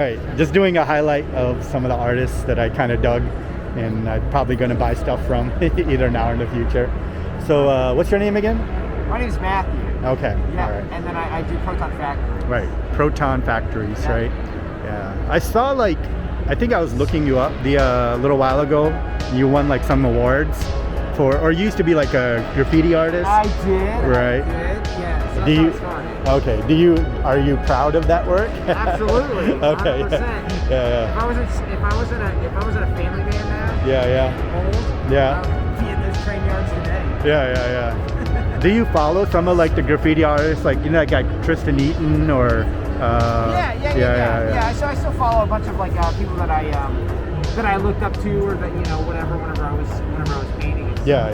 Right, just doing a highlight of some of the artists that I kind of dug, and I'm probably going to buy stuff from either now or in the future. So what's your name again? My name is Matthew. Okay, yeah, all right. And then I do Proton Factories. Right, Proton Factories, yeah. Right? Yeah. I saw I think I was looking you up a little while ago. You won like some awards or you used to be like a graffiti artist. I did. Right. I did. Yeah. So do you? Okay. Are you proud of that work? Absolutely. Okay. 100%. Yeah. If I was in a family van now. Yeah. Yeah. I would be in those train yards today. Yeah. Do you follow some of like the graffiti artists, like that guy Tristan Eaton or? Yeah. So I still follow a bunch of like people that I looked up to, or that whenever I was painting. And Yeah.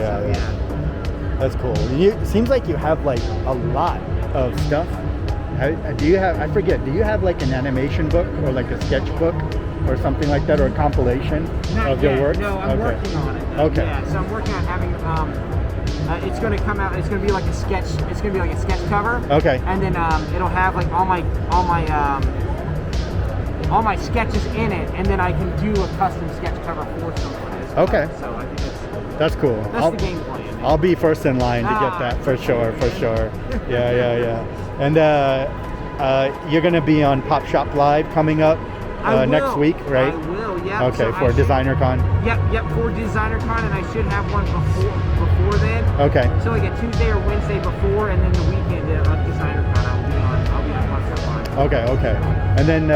That's cool. It seems like you have like a lot of stuff. Do you have like an animation book or like a sketch book or something like that, or a compilation of your work? No, I'm working on it. Okay. Yeah, so I'm working on having it's going to come out. It's going to be like a sketch. It's going to be like a sketch cover. Okay. And then it'll have like all my sketches in it, and then I can do a custom sketch cover for someone as well. Okay. So I think that's cool. That's the game plan. Man. I'll be first in line to get that for sure. Yeah. And you're going to be on Pop Shop Live coming up next week, right? I will. Yeah. Okay, for DesignerCon. Yep, for DesignerCon, and I should have one before then. Okay. So like a Tuesday or Wednesday before, and then the weekend of DesignerCon, I'll be on Pop Shop Live. Okay. And then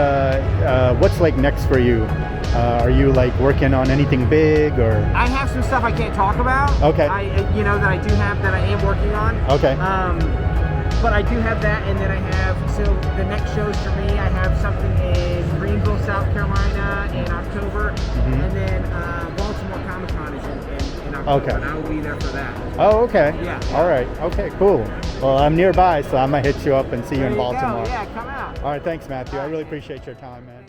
what's like next for you? Are you like working on anything big, or? I have some stuff I can't talk about. Okay. that I am working on. Okay. But I do have that, and then I have, so the next shows for me, I have something in Greenville, South Carolina in October, and then Baltimore Comic-Con is in October, Okay. and I will be there for that. Oh, okay. Yeah. All right. Okay, cool. Well, I'm nearby, so I might hit you up and see you in Baltimore. Go. Yeah, come out. All right, thanks, Matthew. I really appreciate your time, man.